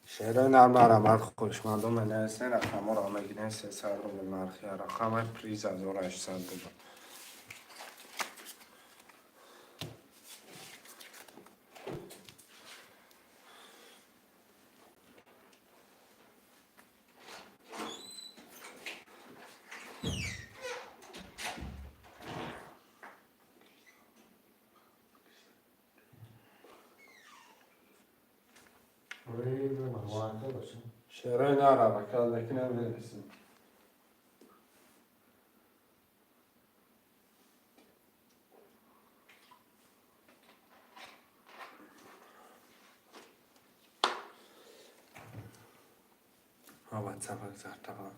شعرهای نرم عمل خوشمندم نوشته رقم را آمدگیدن 300 رو به مرخی رقم پریز 1800 دادم. شعرهای نرم که لکن نمی‌نویسم. آمد سفر زرتقا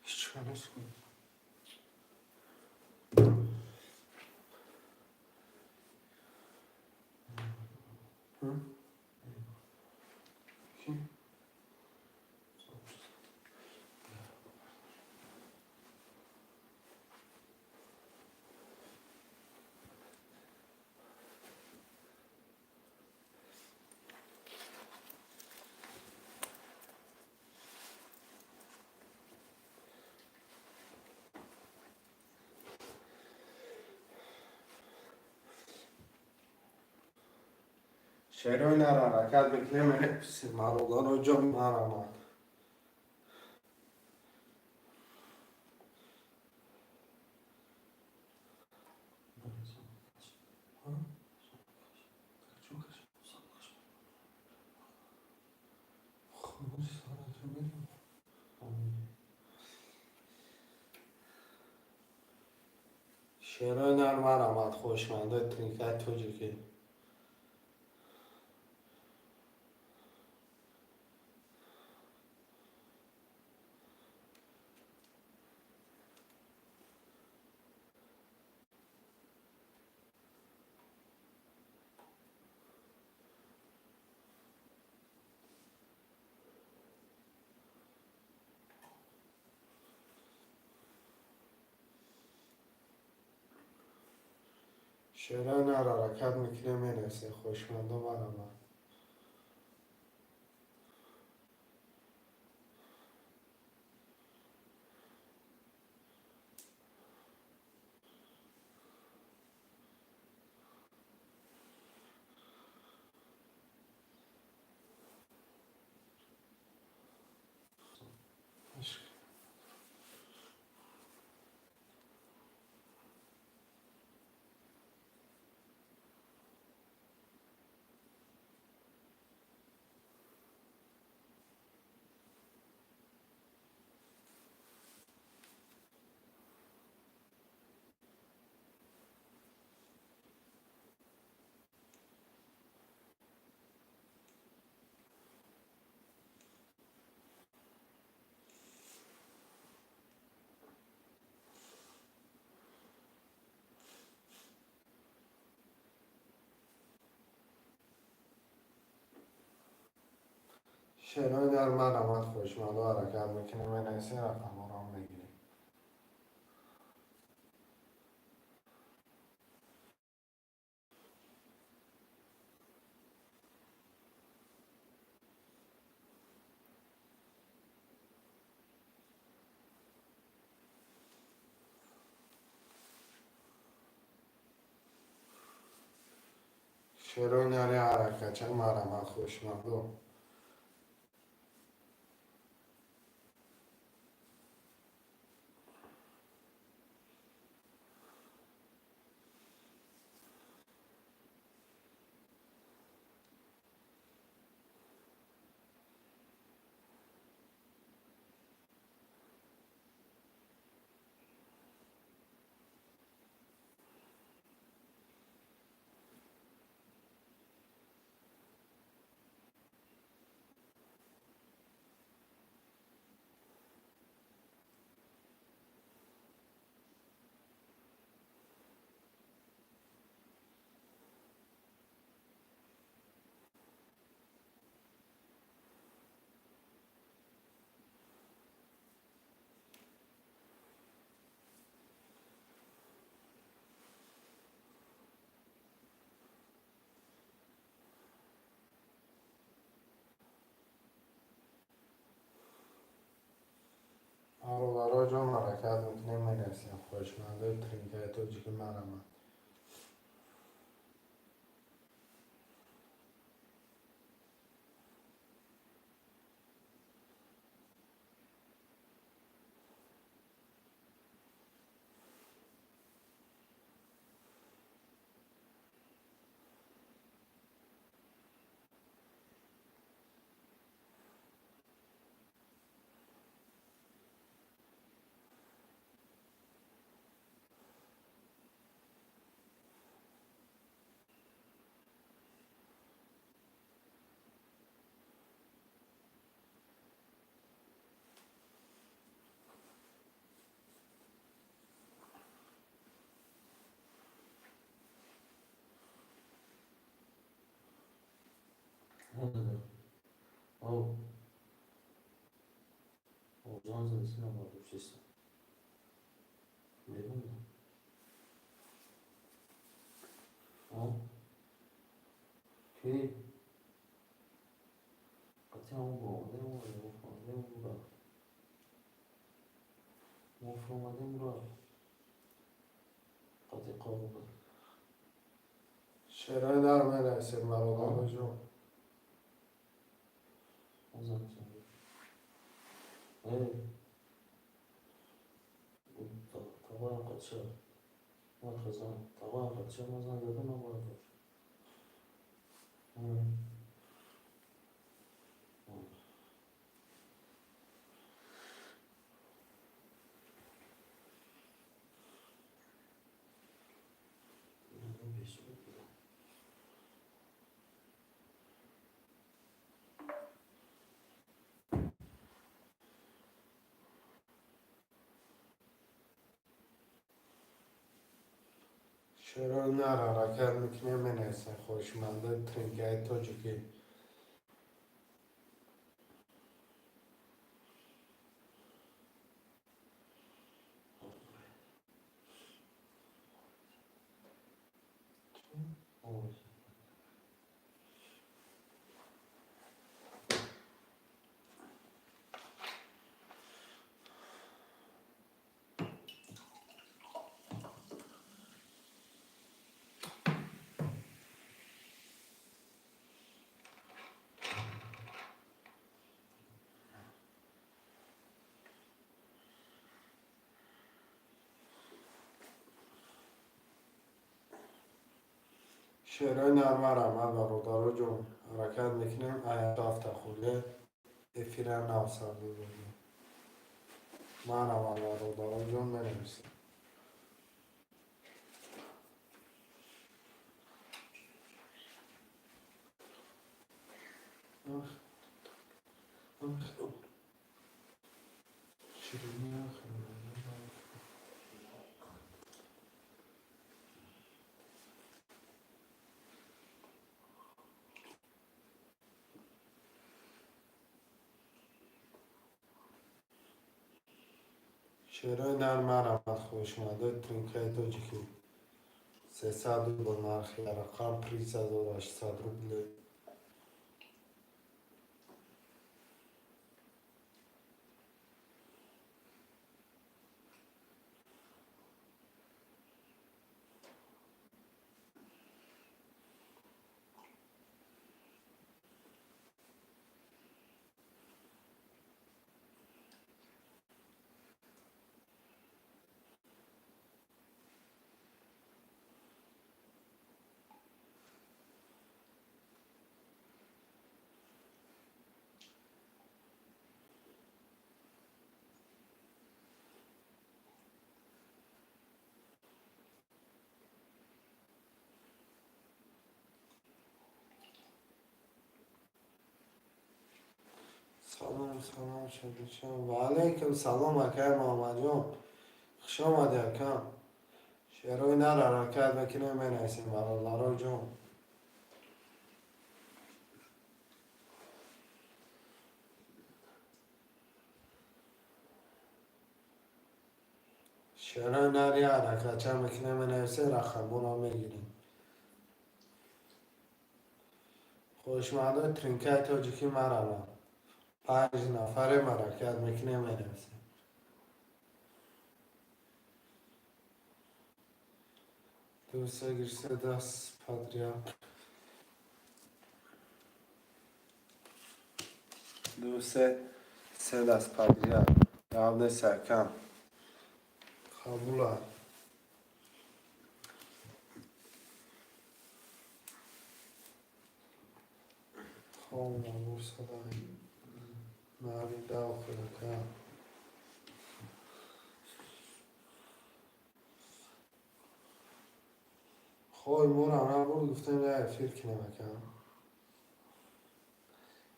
هیچ کنیست کن. کی؟ چرا این حرکت میکنه من مردان رو جا میارم. شعرهای نرم آمد خوشمنده ترینکت توجه که شعرهای نر حرکت میکنه منسه خوشمنده آمد. شعرهای نرم آمد خوشمنده حرکت میکنه منسه رقم آرام میگیره. شعرهای نری حرکت چه مرمت خوشمنده. آره برای جان حرکت میکنه منسه خوشمنده ترینکت توجه که مرمت. Tanzania Balochistan. میدونم. کی؟ قطعا اون با مفهوم را قطع قابل شعرهای در منعسه مرادان جون ازم سنگی ای طبعا قدشه مرخزان طبعا قدشه مزان داده نباید باشه شعرهای نر حرکت میکنه منعسه خوشمنده ترینگه تاجیکی شعرهای نرمه رحمت و رودارو جون حرکت میکنیم آیت هفته خوله افیرن نو سرده بودیم من رحمت و رودارو جون منعسه شیرینی شعرهای نرمه رحمت خوشمنده ترینگه تاجیکی 300 با نرخی رقم پریز 1800 روبله سلام شبیشم و علیکم سلام اکای محمد جون خوش آمدی اکام شعرهای نر حرکت میکنه منعسه مرادان جون شعرهای نری حرکت چه میکنه منعسه رقمون رو میگیریم خوشمنده ترینکه تاجیکی مرمه 5 نفره حرکت میکنه منعسه دوسته گرسه دست پادریاک دوسته سه دست پادریاک یاد سکم قبوله خواه نمور صدای ناری داخل کم خواه مورم نبور گفتم یه افیر کنه مکم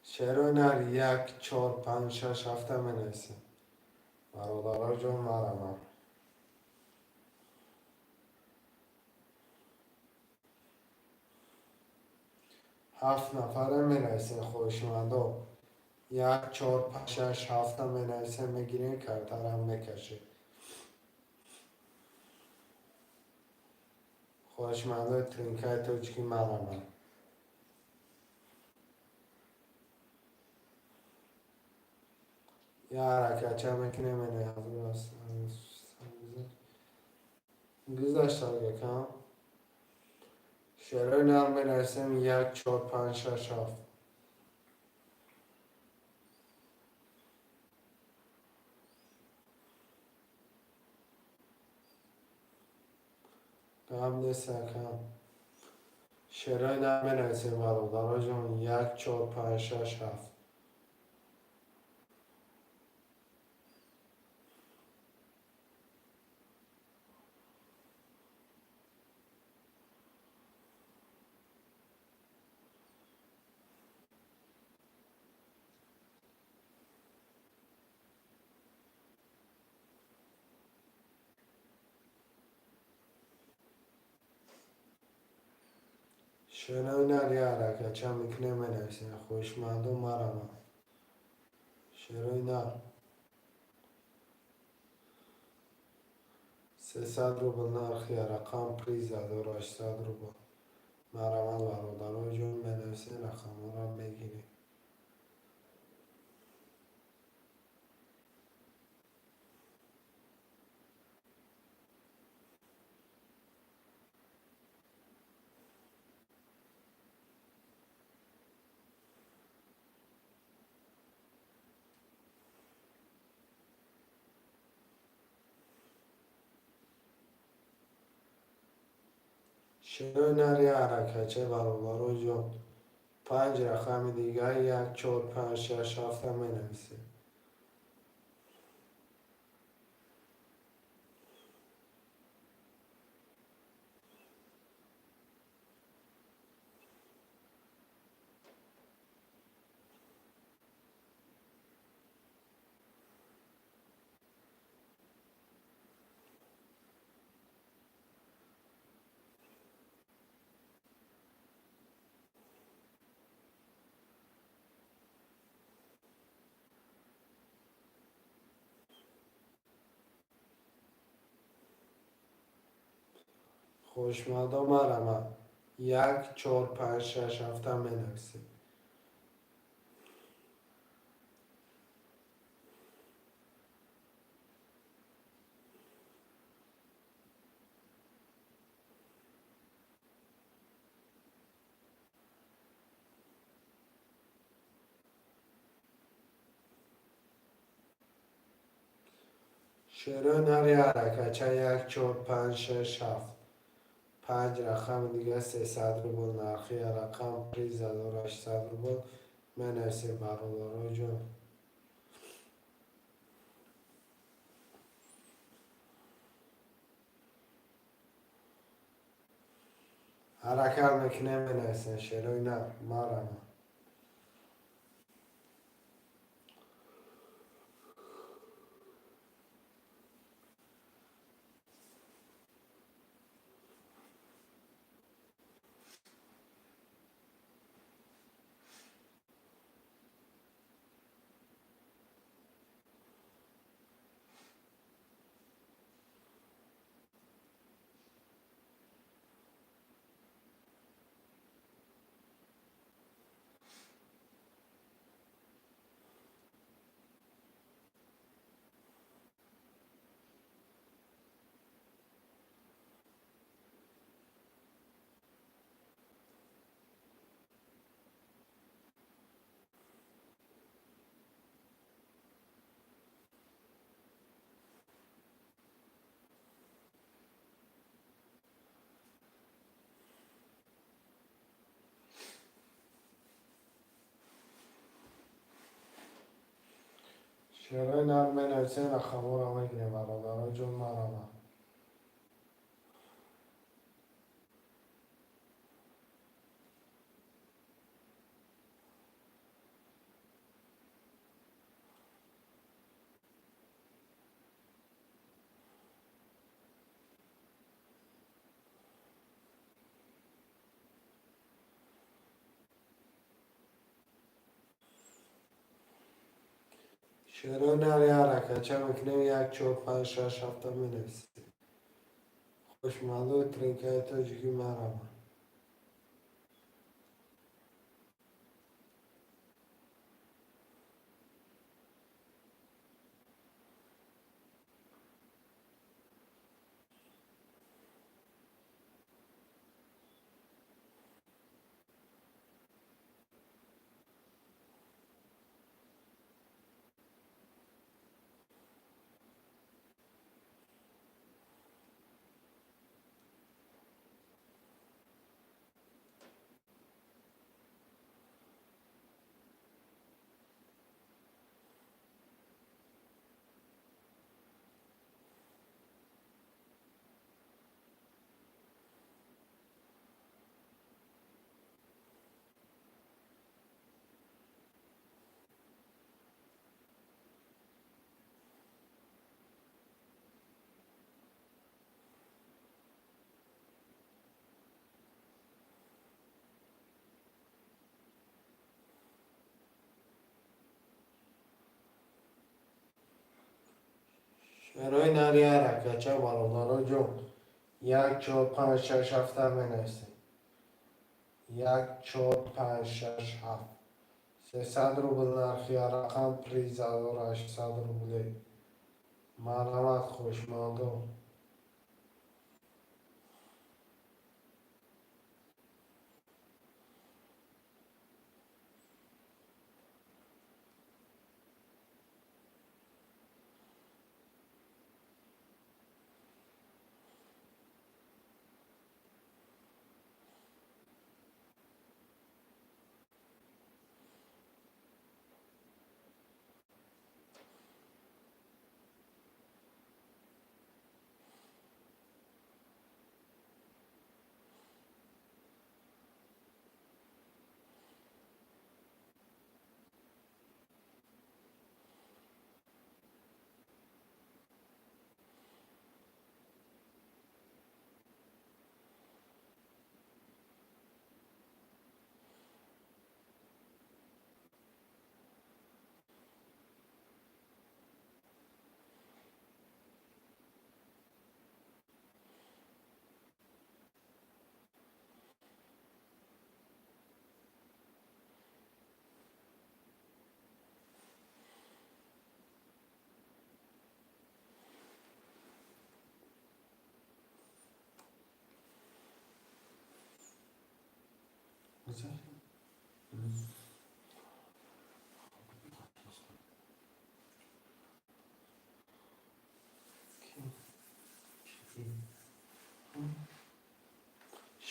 شعرهای نر 1 4 5 6 7 منعسه برادرای جون مرمه 7 نفره منعسه خوشمنده یک چهار پنج شش هفت می نویسه میگیرین کرتر هم میکشه. خوشمنده ترینکای توچکی مرمه. یا حرکت چه میکنه می نویسه گذاشت یکم شعرهای نرم می نویسیم یک چهار پنج شش هفت. کم نیست یکم شعرهای نرم می نویسیم برادرها جان یک چهار پنج شش هفت. شعرهای نر یا حرکت چه میکنه می نویسیم خوشمند و مرمه. شعرهای نر 300 روبل نرخی رقم پریز و 800 روبل مرمه برادرها جان می نویسیم رقم ها را میگیریم. شعرهای نر یا حرکت چه برادرها جان 5 رقم دیگر یک چهار پنج شش هفت می نویسیم. خوشمند و مرمه یک چهار پنج شش هفت می نویسیم. شعرهای نر یا حرکت چه یک چهار پنج شش هفت. 5 رقم دیگه 300 روبل نرخی رقم پریز 1800 روبل می نویسیم برادرها جان. حرکت میکنه می نویسیم شعرهای نر مرمه. شعرهای نر می نویسیم رقم ها را میگیریم برادرها جان مرمه. شعرهای نری حرکت میکنیم 1 4 5 6 7 مینویسیم. خوشمالو ترینکای تاجیکی مرحبا. شعرهای نری حرکت بالادارا جون 1 4 5 6 7 مینویسیم. 1 4 5 6 7 300 روبل نرخی رقم پریز 1800 روبلی. مرحمت خوشمالو.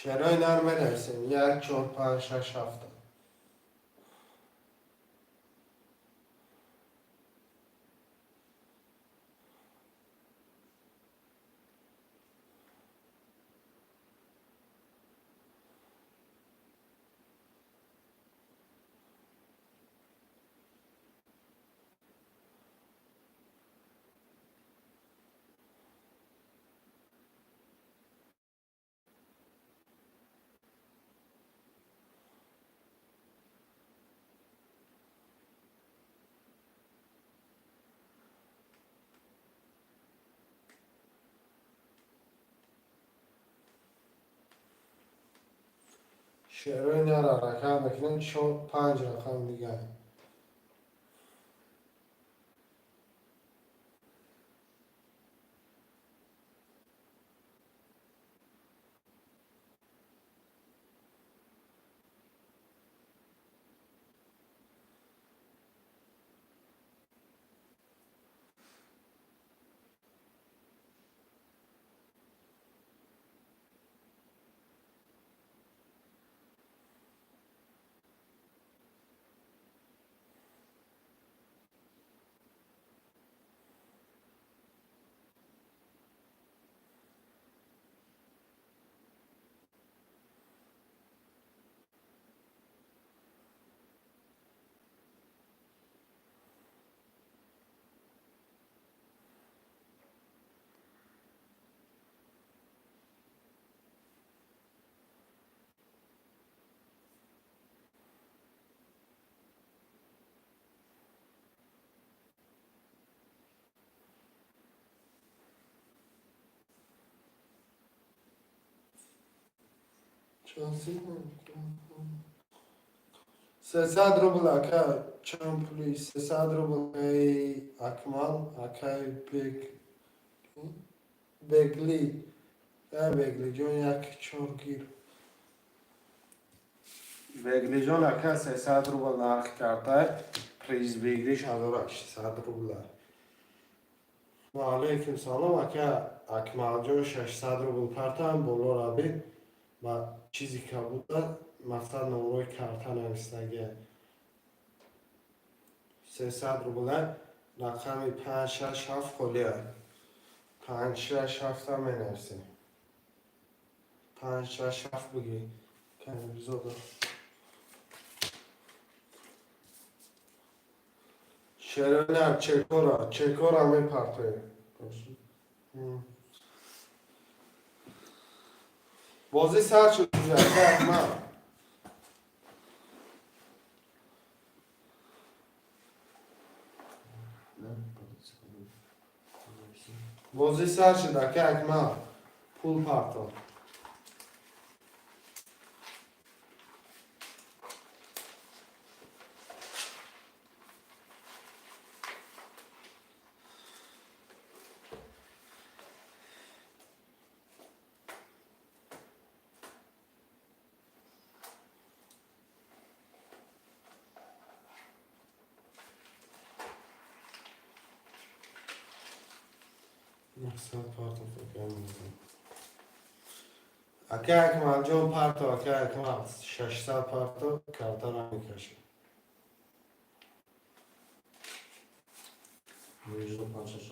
شعرهای نر مینویسیم 1 4 5 6 7. شعرهای نر حرکت میکنیم 5 رقم دیگه. شانسی 300 روبل اکا چند پولی 300 روبل ای اکمال اکای بگلی بگلی جون یک چونگیر بگلی جون اکا 300 روبل نرخ کرده پریز بگلیش 1800 روبل و علیکم سلام اکا اکمال جون 600 روبل پرتم بولو را بید و چیزی که بوده مثلا نمروی کارتا نوشتگی 300 روبله رقمی 5 6 7 خلیه 5 6 7 هم می نویسیم 5 6 7 بگی که بزرگ شرنر چکورا می پرتوی باشه. بازی سر شد دیگه اکمال نه باید کنم. بازی سر شد اکمال پول پرتو یک پرتو فکر میکنم اکمال جون پرتو اکمال 600 پرتو کارتا نمیکشه میشه 5 6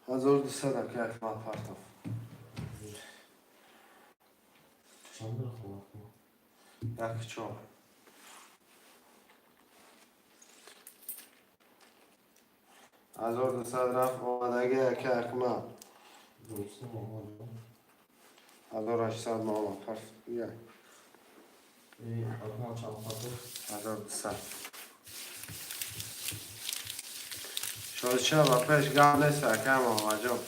$1200 اکمال پرتو چند بخواه یک چون 1200 رفت آمدگی اکمال درسته مامان 1800 ماما پرت یک این اکمال چند خاطر 1200 شاید شب پیش گم نیست اکم آقا جون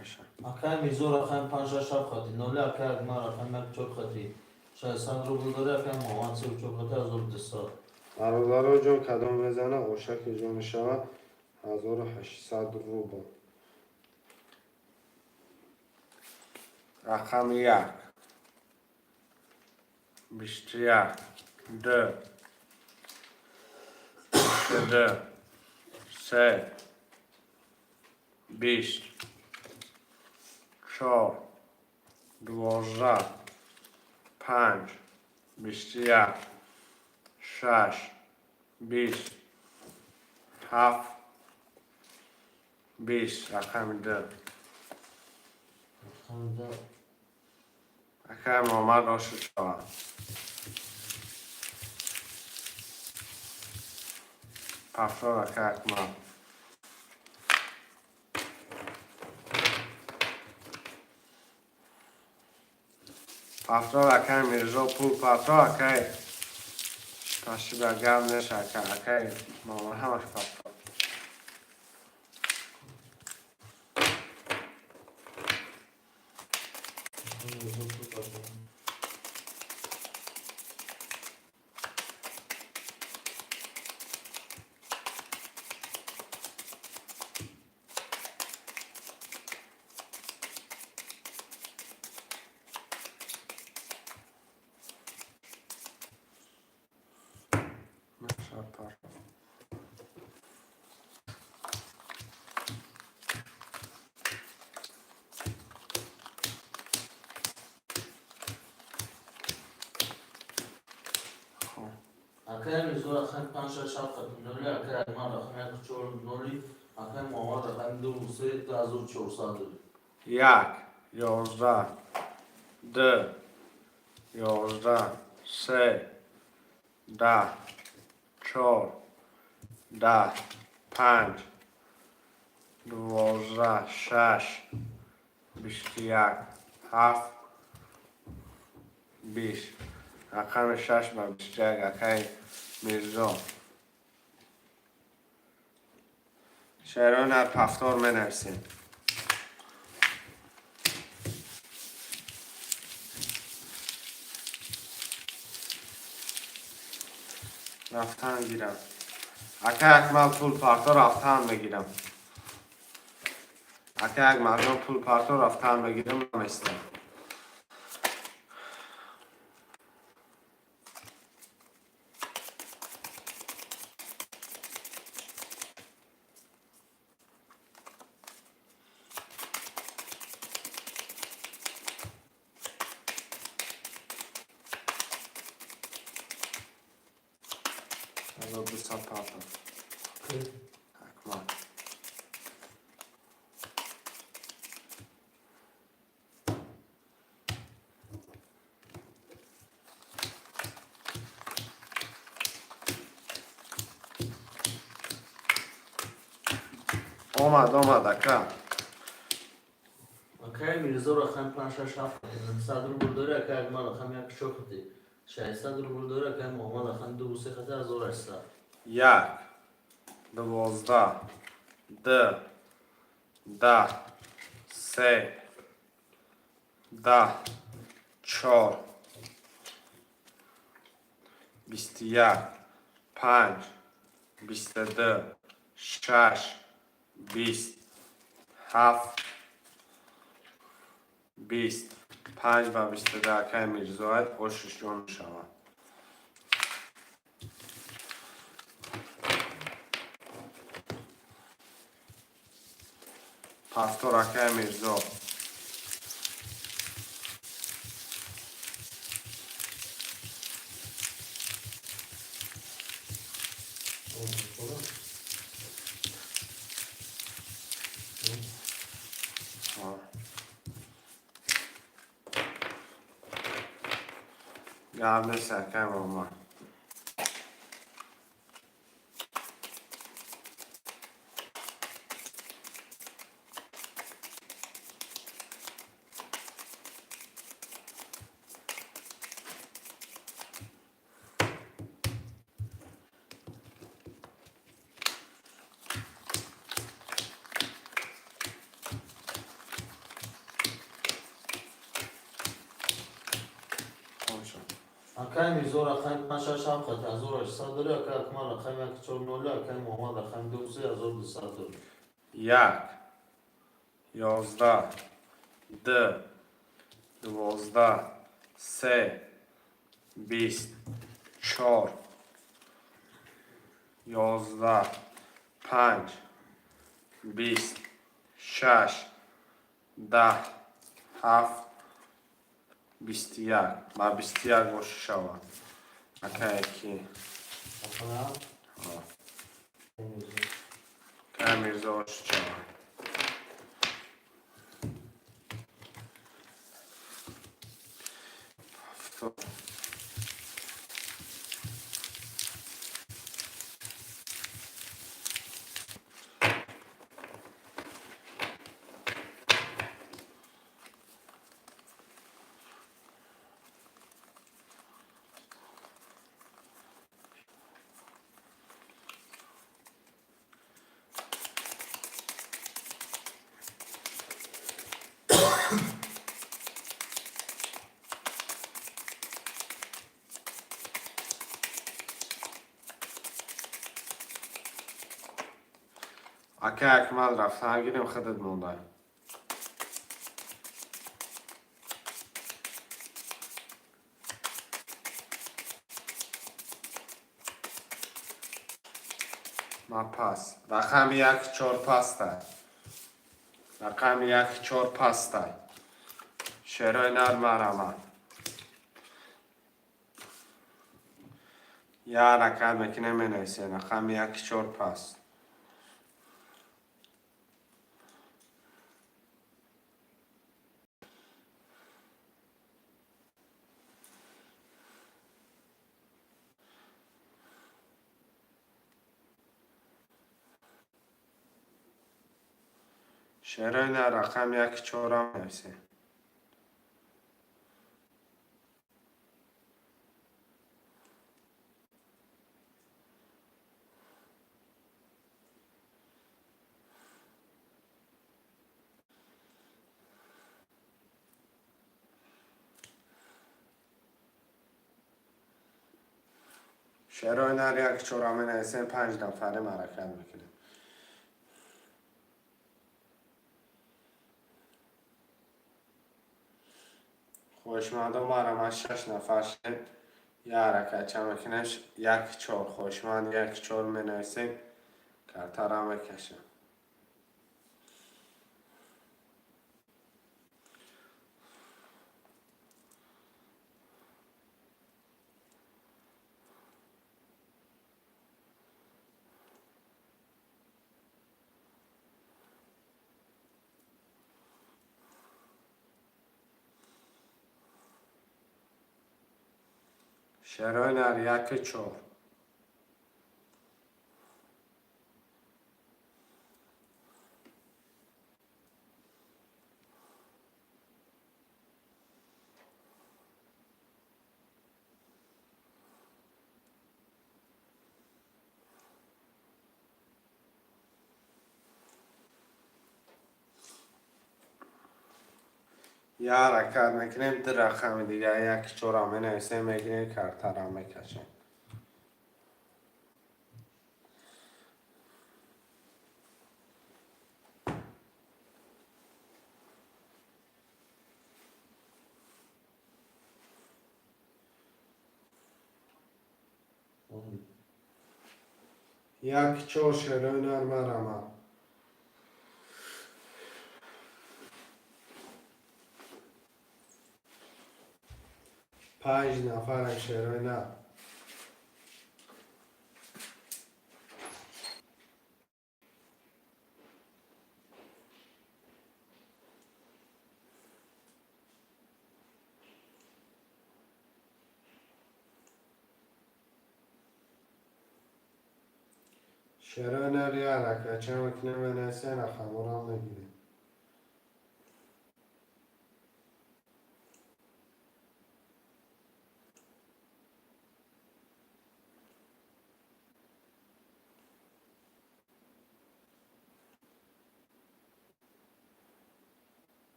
نشان اکای میزور اکای 5 6 خاطی نولی اکای اکمال اکای یک چوب خاطی 600 روبل داره اکای مامان 3 چوب خاطی 1200 برادر جون کدام بزنه اوشک جون شود 1800 روبل رقم یک 21 دو شده 3 20 4 12 5 21 6 20 7 20 رقم دو اکای ده رقم آمد راشد شود 70 اکمال 70 اکای میرزا پول 70 اکای تاشی بگم نشه اکای ماما همش 70 نشه پر اگر میزور رقم 5 6 7 خط نولی اگر ما رقم 1 4 نولی اگر محمد رقم 2 3 2400 یک 11 2 11 3 10 4 10 5 12 6 21 7 20 رقم 6 و 21 اکای میرزا شعران هر پفتار می نرسیم رفتن گیرم اکای اکمال پول پارتا رفتن بگیرم اکای یک مردم پول پارتا رفتن بگیرم نمیستم از دو سال پارتا اکمال آمد اکا اگر میزور رقم 5 6 7 100 روبل داره اگر ما رقم 1 4 خطی 600 روبل داره اگر محمد رقم 2 3 خطی 1800 یک 12 2 10 3 10 4 21 5 22 6 20 7 20 5 و 22 اکای میرزاید خوشش جون شود پفتار اکای میرزا گرد نیست اکای مامان اگر میزور رقم 5 6 7 خطی 1800 داره اگر اکمال رقم 1 4 نولی اگر محمد رقم 2 3 1200 داره یک 11 2 12 3 20 4 11 5 20 6 10 7 21 ما 21 باشه شود اکای اکی اگر اکای میرزا باشه شود اکای اکمال رفتن گیریم خودت مونده ما پس رقم 1 4 پسته رقم 1 4 پسته شعرهای نرم رمن یه حرکت میکنه مینویسه رقم 1 4 پس شروع رقم 1 4 مینویسه شروع در 1 4 مینویسه 5 نفره حرکت میکنه خوشمندم برام 6 نفر شد یه حرکت چه میکنه 1 4 خوشمند 1 4 مینویسه کارتر میکشه شروع در 1 4 یه حرکت میکنیم در رقم دیگه 1 4 مینویسه میگیریم کارتر میکشه یک چور شروع نرمه 5 نفر شروع نه شروع نری حرکت چه میکنه مینویسه رقم را میگیریم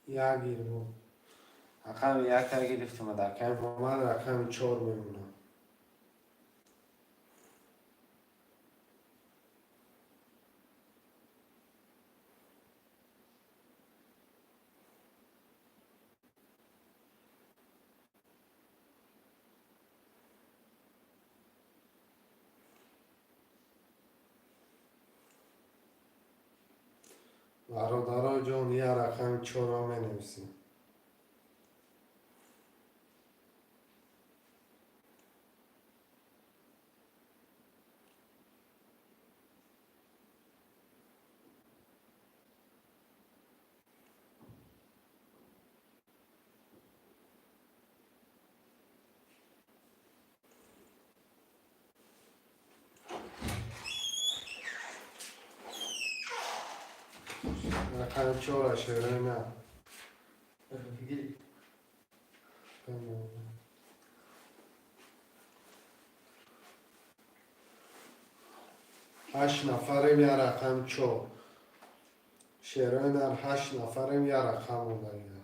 یک گیر بود رقم 1 گرفتیم در کم آمد رقم 4 میمونه برادرها جان یه رقم 4 مینویسیم رقم 4 شروع نه هشت نفریم یه رقم 4 شروع در 8 نفریم یه رقم بگیرم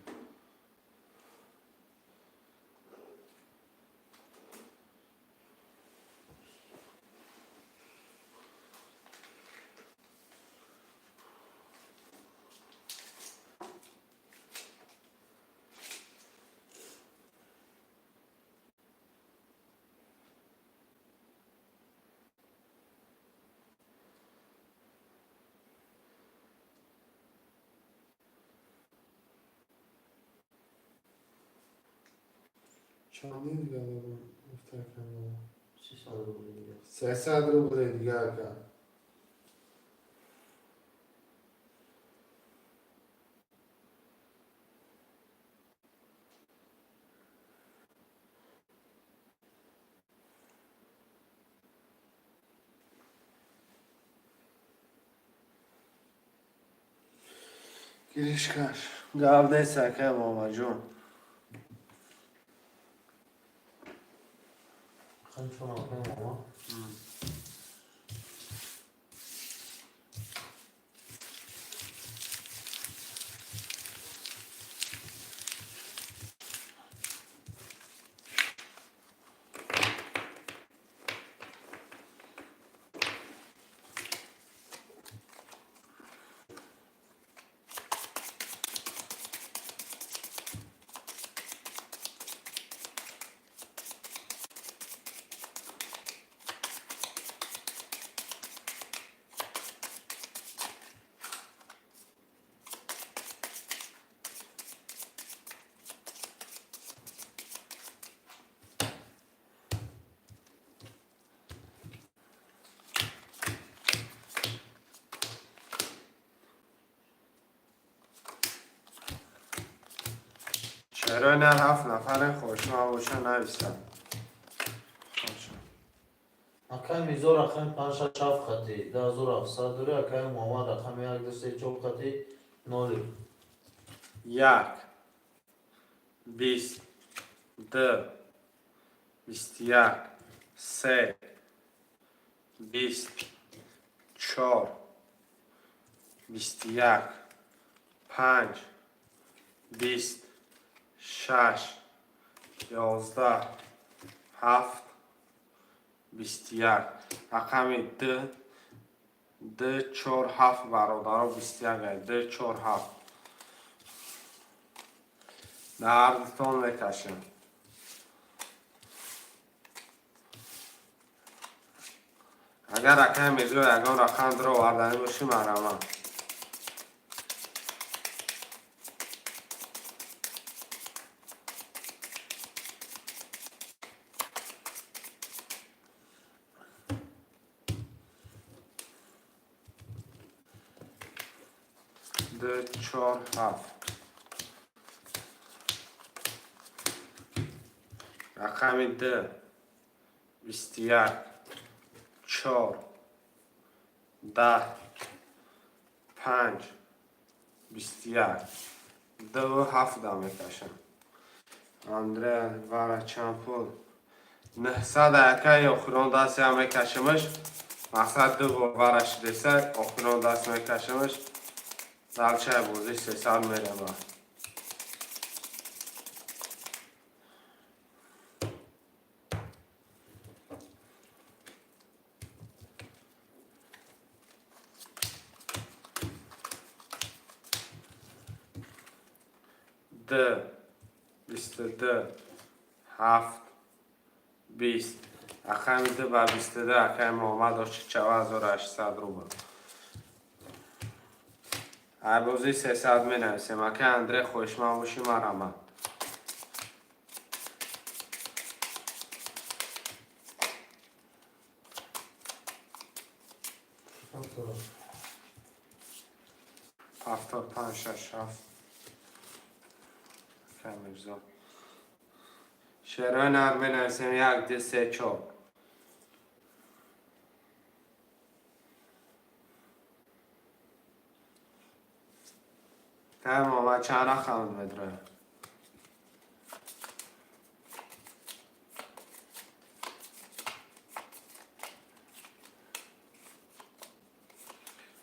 چانی دیگه رو افتکرم 300 روبل دیگه. 300 روبل دیگه اکا. گیریش کش گavde سکه ماما جون خیلی چون آقای ماما چرا نه 7 نفر خوشما باشن نویستم اکای میزو رقم 567 خطی 10700 دوره اکای ماما رقم 1 2 3 4 خطی 0 یک 20 2 21 3 20 4 21 5 20 6 11 7 21 رقم 2 2 4 7 برادر 21 2 4 7 دردتون بکشم اگر رقم میگو یگان رقم در آوردنی باشی مرمه 2 4 7 رقم 2 21 4 10 5 21 2 7 میکشم اندره ورا چمپول 900 اکه آخران دستی هم میکشمش مقصد 2 ورش دیسه آخران دست میکشمش دلچه بوزش 300 میره با دو 22 7 20 رقم 2 و 22 اکه محمد داشت 4800 روبل هر روزی 300 می نویسیم اکه اندره خوشمان باشی مرمت هفتاد 5 6 7 کمیرزا شعرهای نرم می نویسیم 1 2 3 4 تمام و چند رقم مدره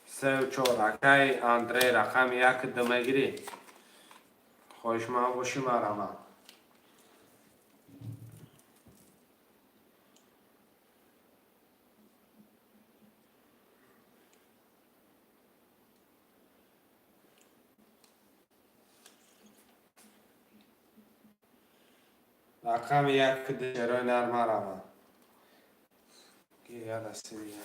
3 و 4 اکه اندره رقم 1 2 میگیری خوشمان باشی مرمت رقم 1 2 شعرهای نرم مرمت یه دستی دیگه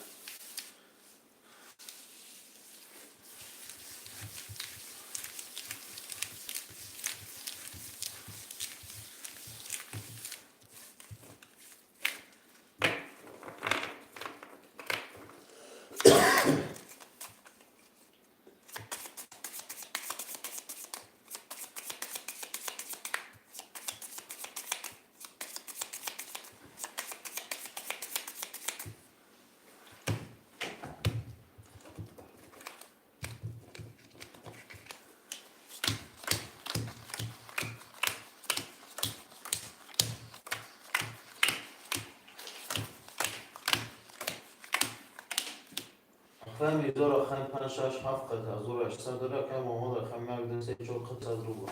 رقم 1567 قطع 1800 رقم آمد رقم 1 2 3 4 قطع رو بود.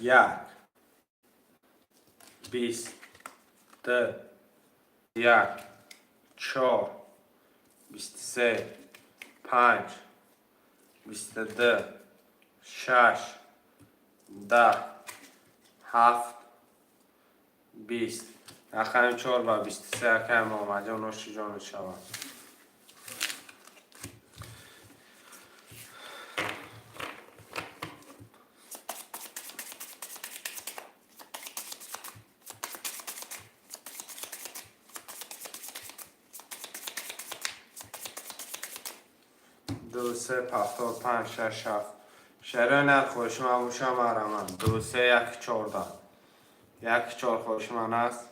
1 20 2 1 4 23 5 22 6 10 7 20 رقم 4 و 23 که محمد جان نوش جان شود. دو سه هفتاد پنج شش هفت شرای نر خوش من بوشم هرمن دو سه یک چارده یک چار خوش من است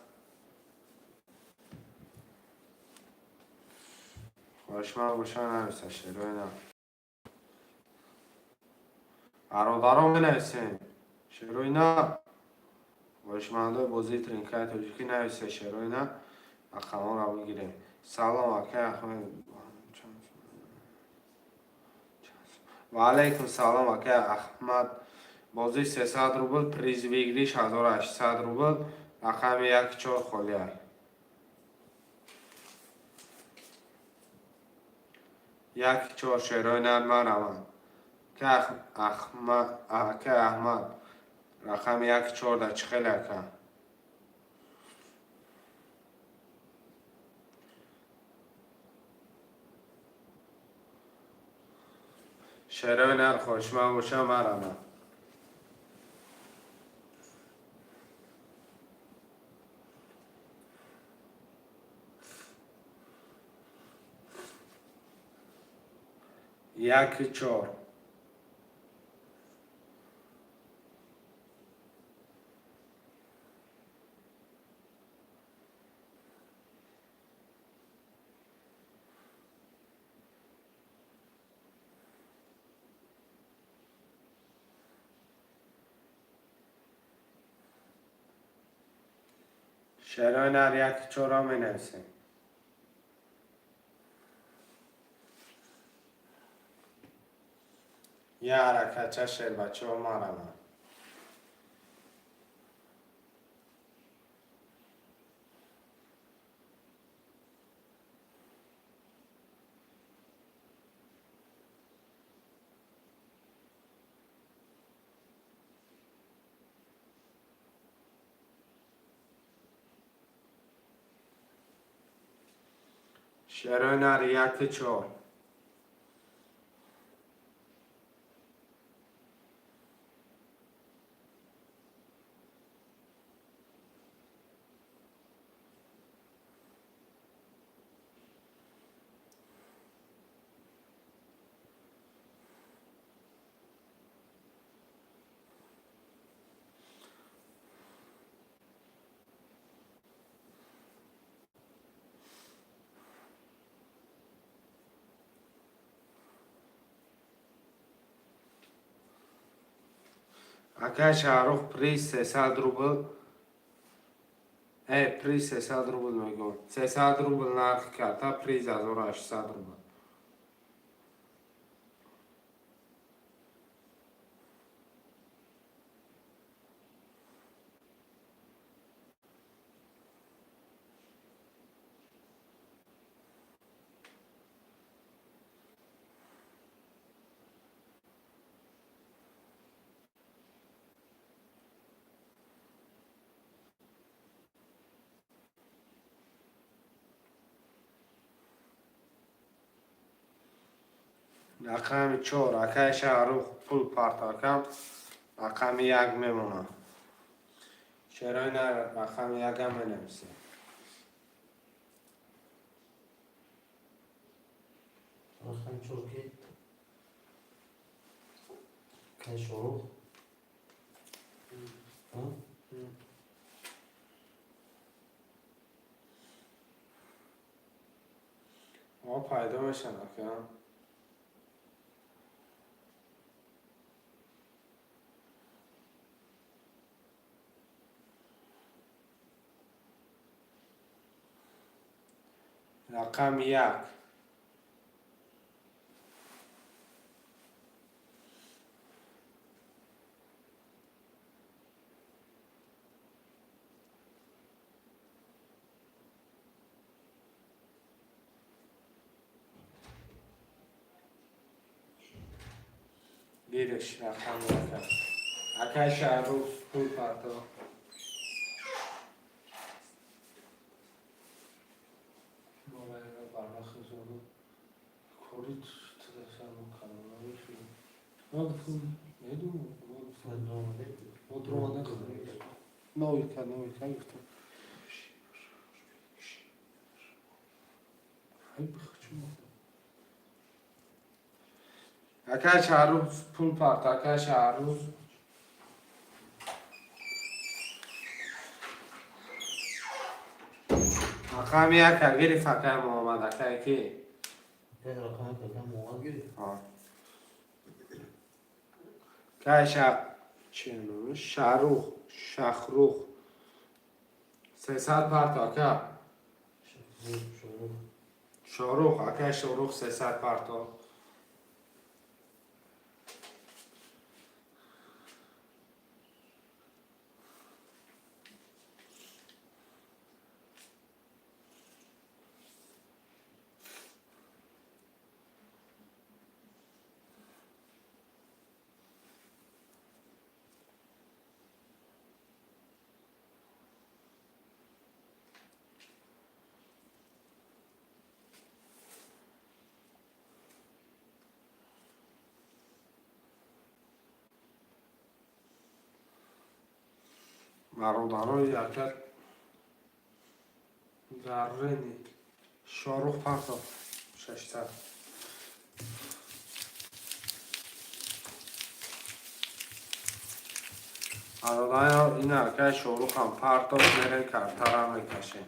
خوش من بوشم نمیسته شرای نر برادران بنویسین شرای نر خوش من دوی بازی ترینکای توجیکی نویسته شرای نر رقمان رو بگیریم. سلام اکی احمد و علیکم سلام اکی احمد بازی 300 روبل پریز بگیریش 1800 روبل رقم 1 4 خالیه. یک چهار شعرهای نرمه روان که احمد رقم 1 4 در چخیل که شعرهای نر خوشمه بوشه مرمه 1 4 شعرهای نر 1 4 را می نویسیم. یه حرکت چه شعر بچه ها مرمه شعرهای نر 1 4 اکه شهروخ پریز 300 روبل پریز 300 روبل میگم 300 روبل نرخ کرده پریز 1800 روبل رقم 4 اکه شهروخ پول پرتاکم رقم 1 میمونه شعرهای نر رقم 1 هم بنویسیم. رقم چوکی که شروع پیدا میشن اکه رقم 1 بیرش رقم نکرد اکای شهروز پول پرتا موبایل رو برای خزانو کوریت تلفن کانال شد ما بتون ندونم ما درو نوی کن گفتم ای بخچون اکای شهروز پول پرتا اکای شهروز رقم یک اگری فقط محمد اکای کی یک رقم که محمد گیری که چی نمیشه شخروخ 300 پرتا که شاروخ اکای شاروخ 300 پرتا مرودارو یکت ذره شاروخ پرتا 600 مرودارو این اکای شاروخ هم پرتا برن کرتر هم میکشه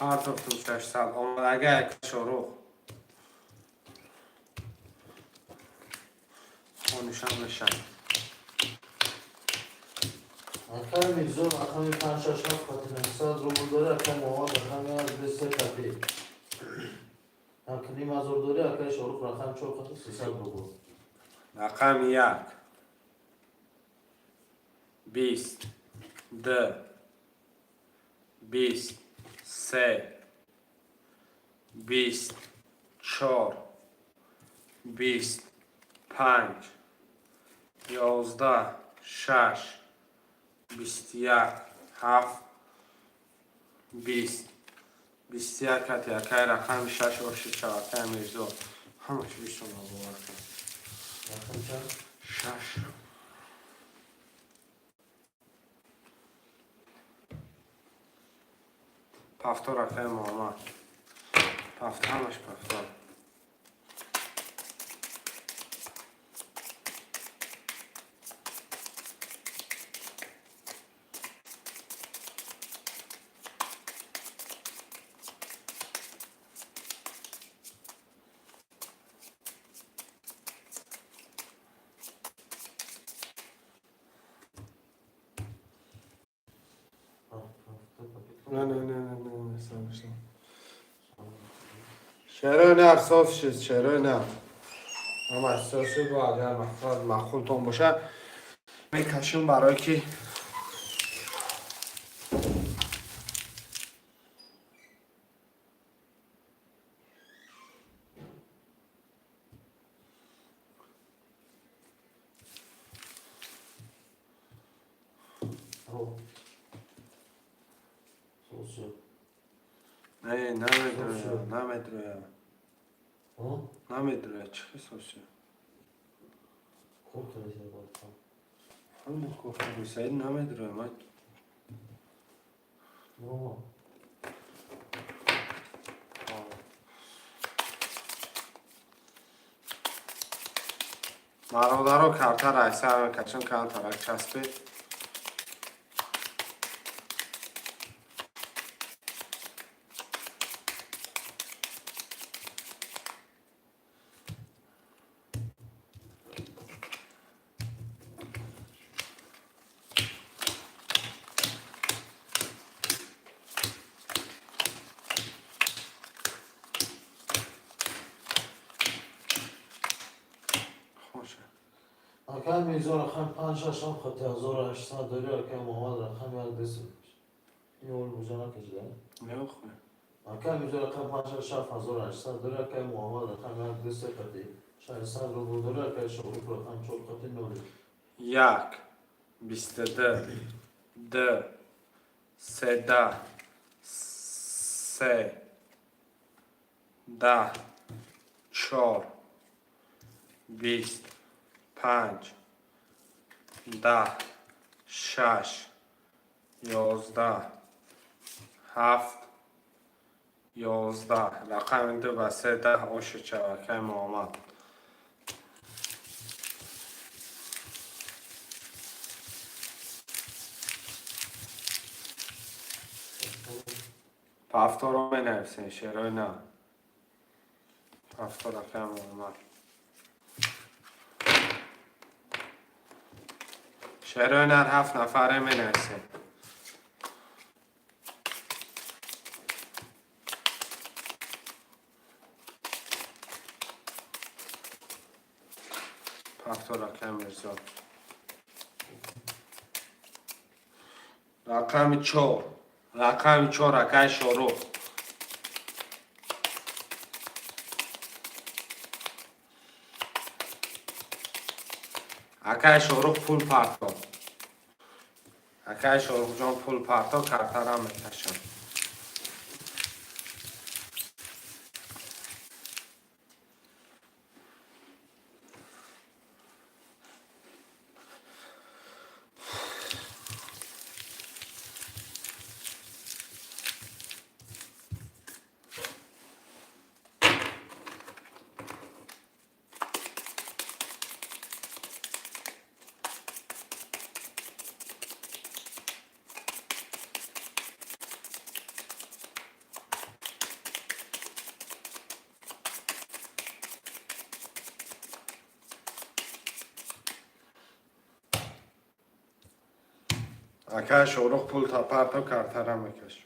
پرتا تو 600 آمد اگه یک شاروخ خونشم بشن اکای میزون اکای 5 6 7 خاطر 100 روبل داره اکای محمد رقم از 200 کتی اکنیم از داره اکای شاروخ رقم چه خاطر 300 روبل رقم یک 20 2 20 3 20 4 20 5 11 6 21 7 20 21 کتی اکای رقم 6 باشید شد اکای میرزو همه چی بیشتر باور کنید رقم چند؟ 6 پفتار اکای محمد پفتار همش پفتار نه سامشم شعرهای نه افساس شد شعرهای نه هم اساسی با اگر مخولتون باشه میکشیم برای که نمیدونه چه سوسیه همون کفر سعید نمیدونه من مرادارو کمتر اکثر کچون کمتر چسبه اکا میزان رقم 5 هم خط 1800 داری اکا محمد رقم یک دست این اول بجانا کجا نه خواه اکا میزان رقم 1800 داری اکا محمد رقم یک دست خطی 600 رو داری اکا شغل رقم 4 خطی نوری یک 22 دو 13 3 10 4 20 5 10 6 11 7 11 رقم 2 و 13 اوش چوکه محمد پافتور رو بنویسین شروع نه پافتور رقم محمد شروع نه 7 نفره بنویسین پافتور رقم مرزا رقم 4 رقم 4 رقم شروع اکای شروع پول پارتو اکای شروع جان پول پارتو کارتارا میکشم اکای شروع پول تا پارتو کارتارا میکشم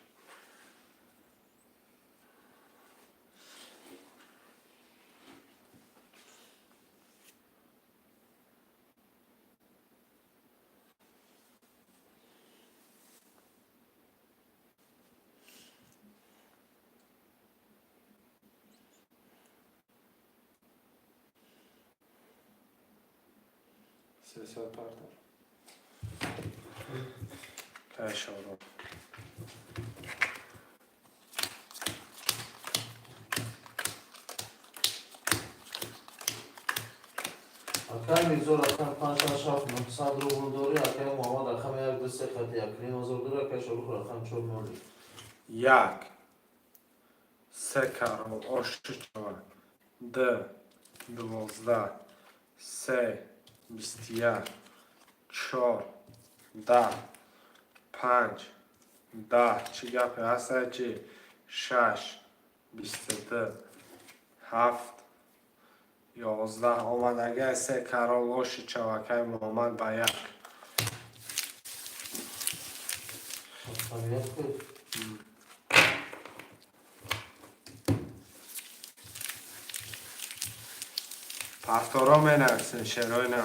300 پارتو اکای شروع اکا میزان رقم 5,900 رو داری اکا محمد رقم یک دست خطی اکنی نظر داری اکا شغل رقم 4 نوری یک سه کارو اوش چوکه دو 12 سه 21 4 10 5 10 چی گپی هسته چی 6 22 7 11 آمدگه سه کارو اوش چوکه محمد با یک رقم یک خود پافتورا می نویسین شروع نه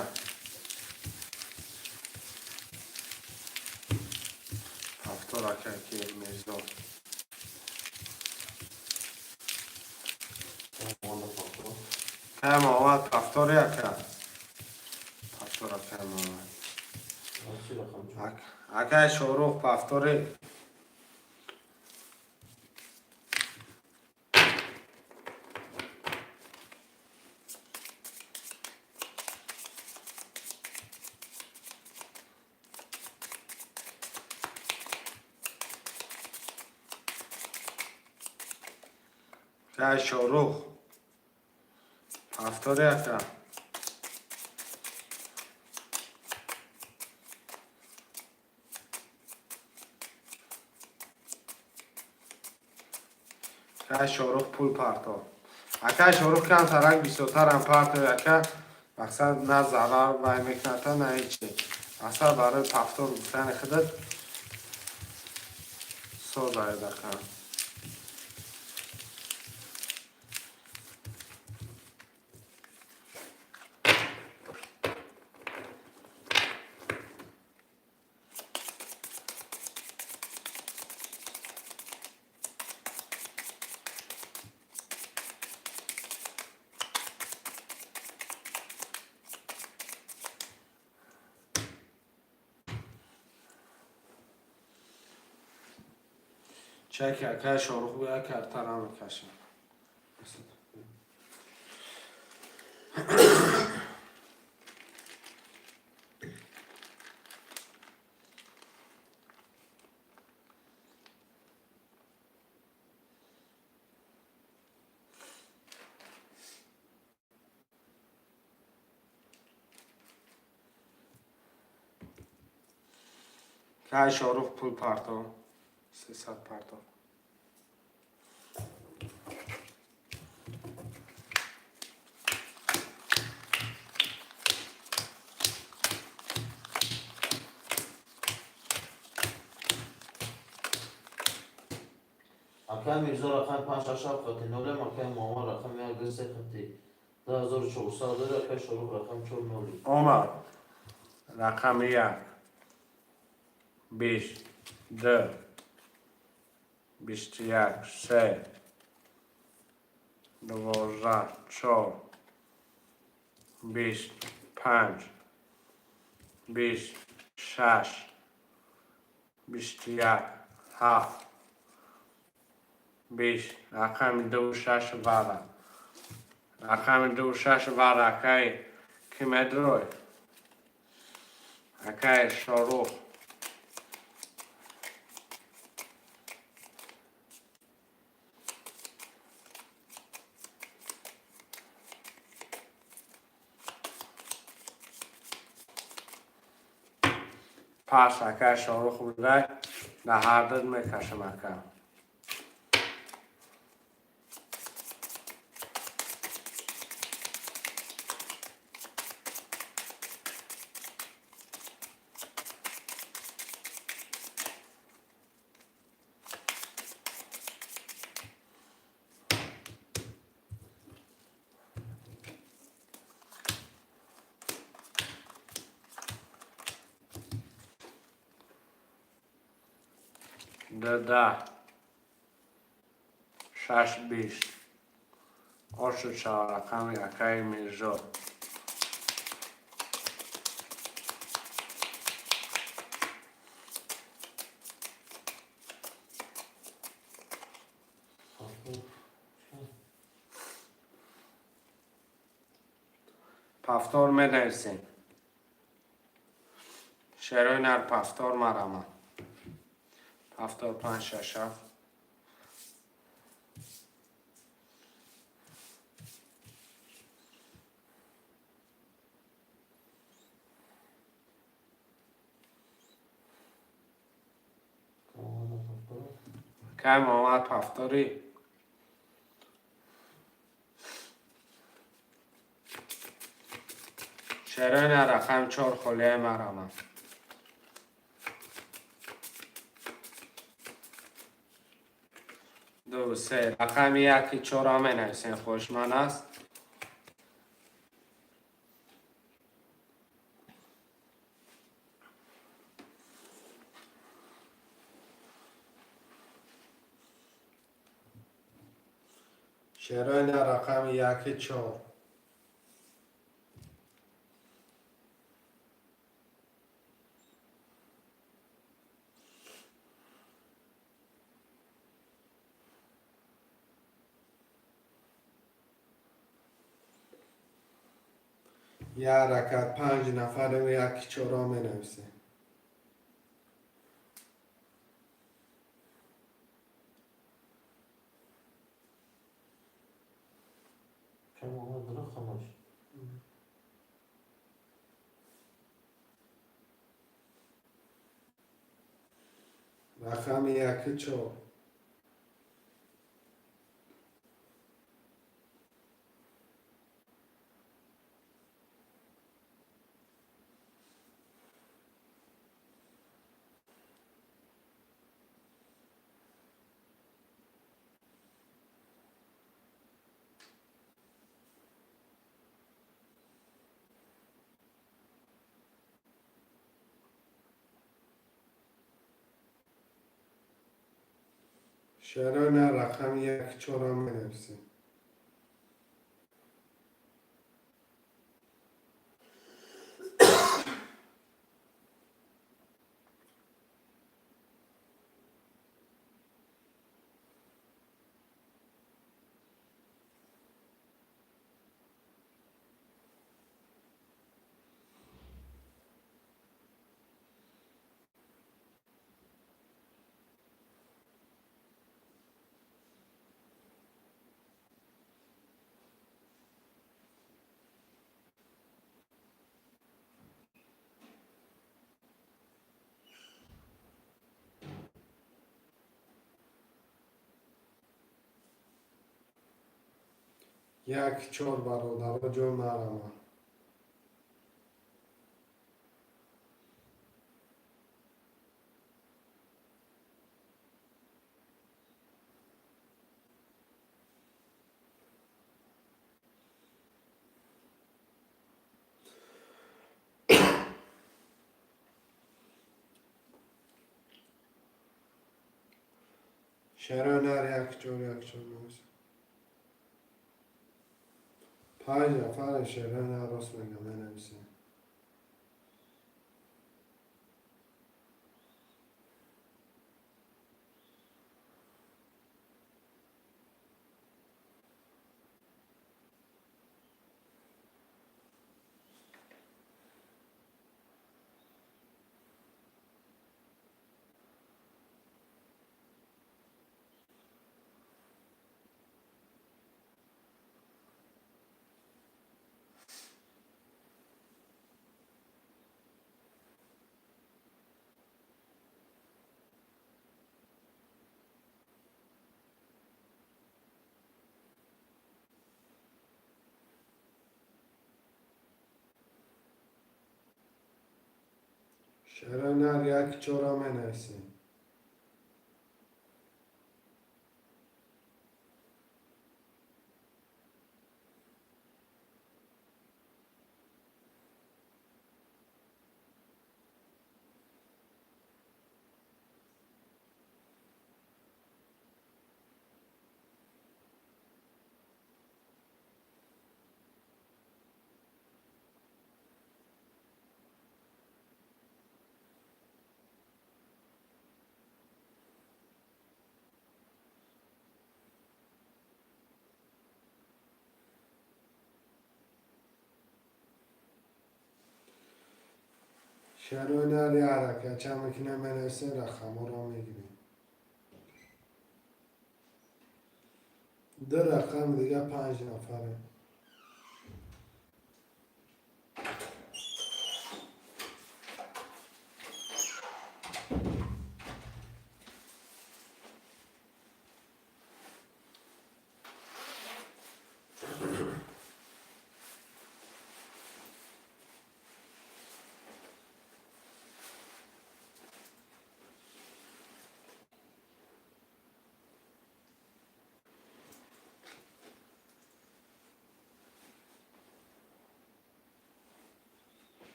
پافتورا که میرزا محمد پاکو که محمد پافتور یکه پافتورا که محمد چی رقم 4 اکه شروع پافتوری که شروع پافتوری یکه که شروع پول پارتو اکه شروع کم ترک بیستوتر هم پارتو یکه مقصد نه ضرر بای میکنه نه هیچی اصلا برای پافتور بودن خودت سو باید کنم چک اکای شاروخ بیا کرتر هم کشم که شاروخ پول پرتو 300 پرتو اکا میرزا رقم 5 شب خطی نوله اکا ماما رقم 1 خطی 2400 داره اکا شروع رقم 4 نولی آمد رقم 1 20 2 21 3 12 4 25 26 21 7 20 رقم 26 وره رقم 26 وره اکای کمه دروی اکای شاروخ پس اکای شاروخ بوده در هر دل میکشم اکای ده 6 20 8 4 رقم اکای میرزا پفتار می نویسیم شروع نر پفتار مرمه پفتار 5 6 7 که محمد پفتاری شروع نر رقم 4 خلیه مرمه 2 3 رقم 1 4 هم می نویسیم خوشمن است شرایط رقم 1 4 یه حرکت 5 نفر و 1 4 می نویسیم که ماما داره خماش رقم 1 4 شرایط رقم 1 4 می نویسیم یک چهار برادر جان نرما. شهر هنر یک چهار نویسم. 5 نفر شهر هنر راست میگم ننویسم. شهر هنر یک چهار هم ننویسم. شهر هنر یه حرکت چند میکنه منویسه رقم ها را میگیریم. 2 رقم دیگه 5 نفره.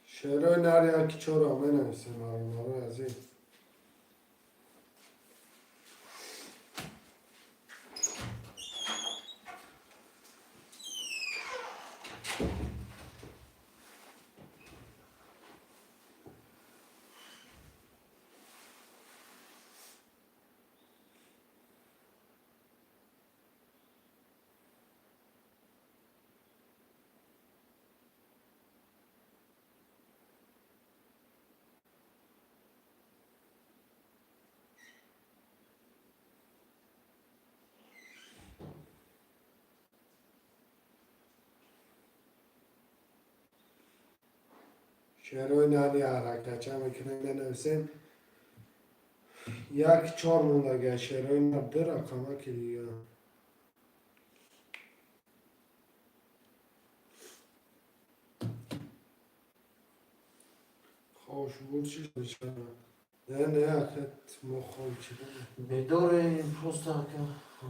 شهر هنر یک چهار هم منویسه مرماره از این. شهر هنر یه حرکت چند میکنه منویسیم. یک چهار موندگه شهر هنر 2 رقمه که دیگه. خوش بود چی شد؟ نه اخت مخال چی بود؟ بیدار این پوسته که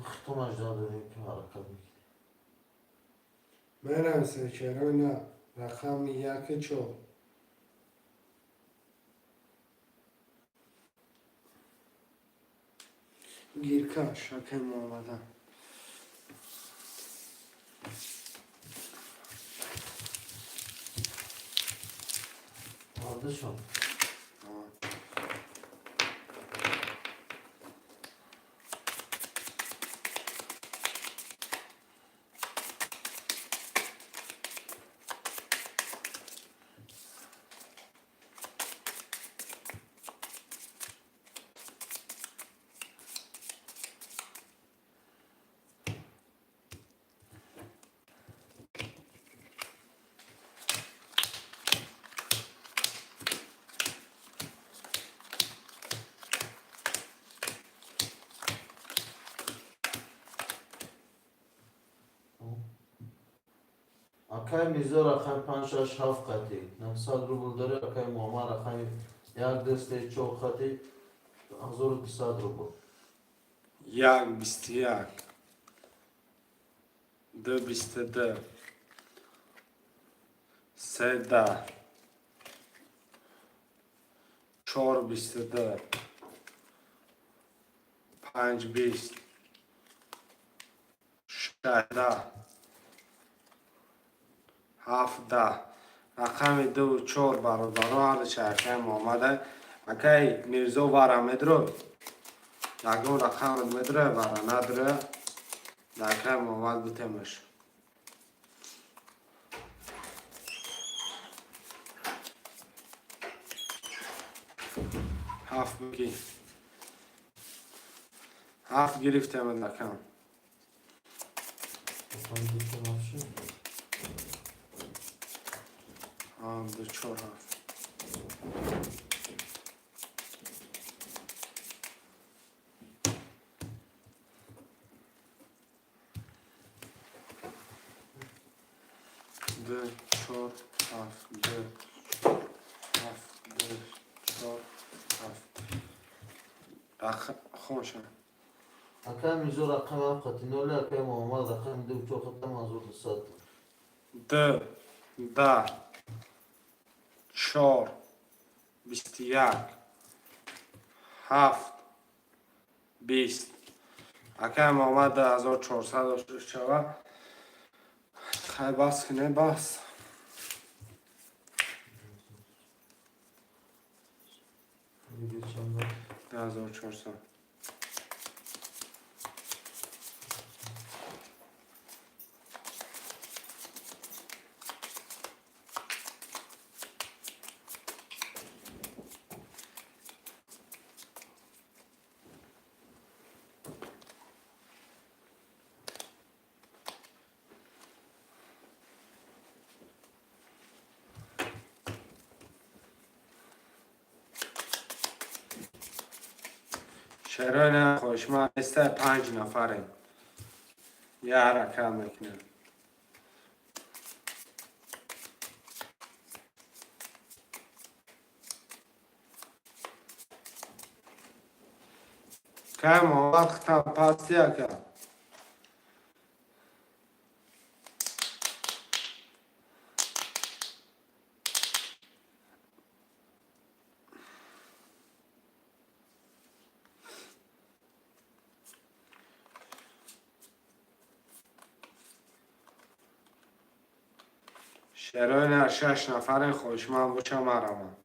ختمش داده که حرکت میکنه. منویسه شهر هنر رقم یک چهار. گیرکش حکم آمدن. آرده شد. اکای میزو رقم 5 6 7 خطی 900 روبل داره اکای ماما رقم یک دسته چوب خطی 1200 روبل یک بیست یک دو بیست دو سه ده چهار بیست دو پنج بیست شده هفت ده رقم دو چهار برادرها هر چرکه آمده اکی میرزو وره میدرو یکم رقم میدره وره ندره دکه آمد بیتمش هفت بگی هفت گرفتم دکم دو چهار هفت دو چهار هفت دو هفت دو چهار هفت رقم خوشم اکای میزو رقم 7 خطی 0 اکای ماما رقم 2 چوب خطی 1200 دو ده چهار بیست یک هفت بیست اکم آمد 1400 شود خیلی بس که نه بس 1400 شرایط خوشمند است 5 نفریم یه رقم میکنیم که ما وقت پاستی که شرایط 6 نفریم خوشمند بچه مرمون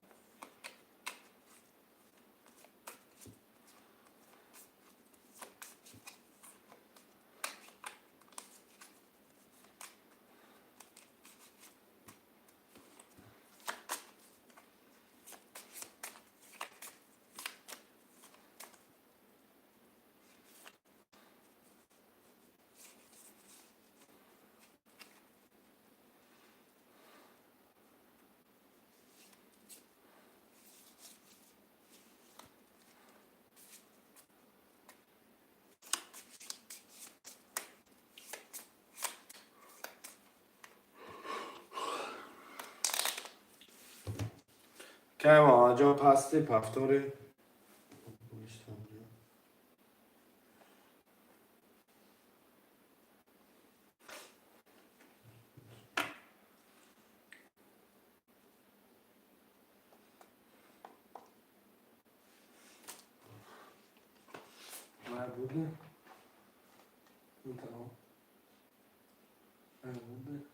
که ما آنجا پاستی پفتوری ما بوده تمام بوده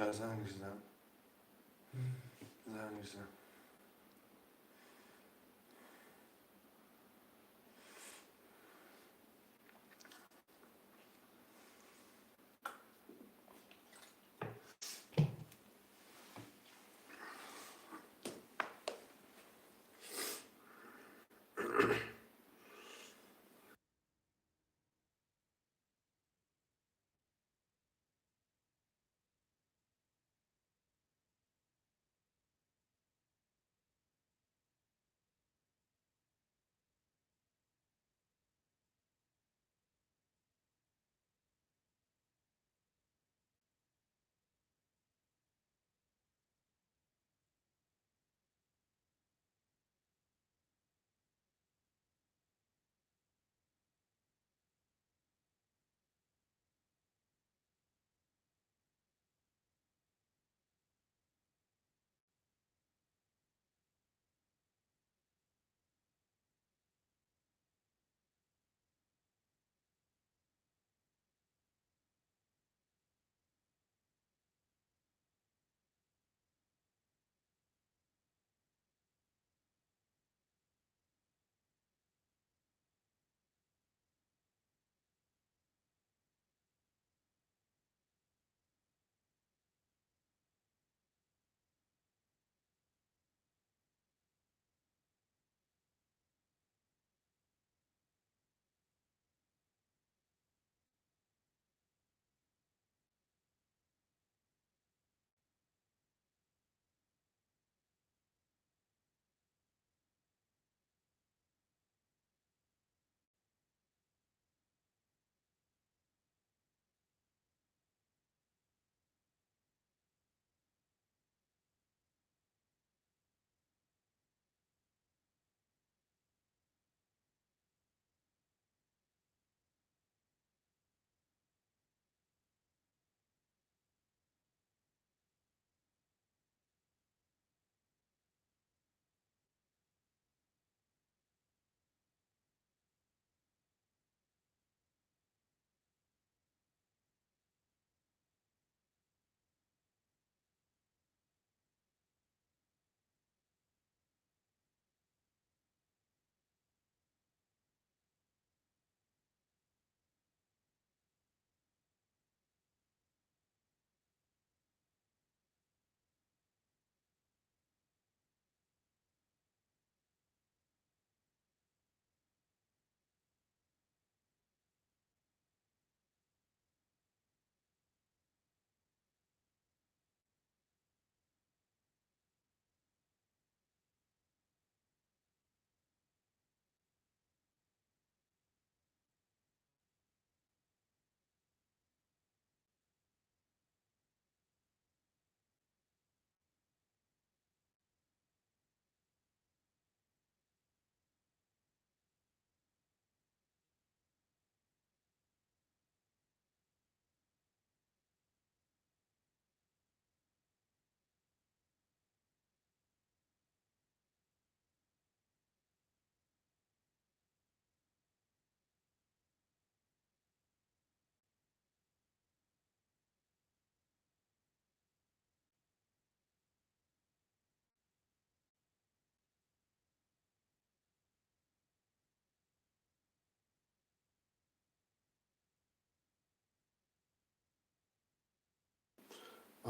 که زنگ زدم زنگ زدم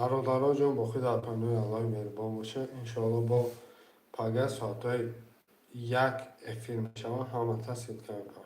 ارادارا جان با خود در پناه الله مهربان باشه. انشاءالله با پگه ساعتهای 1 افیر میشوم همه تصل کنم.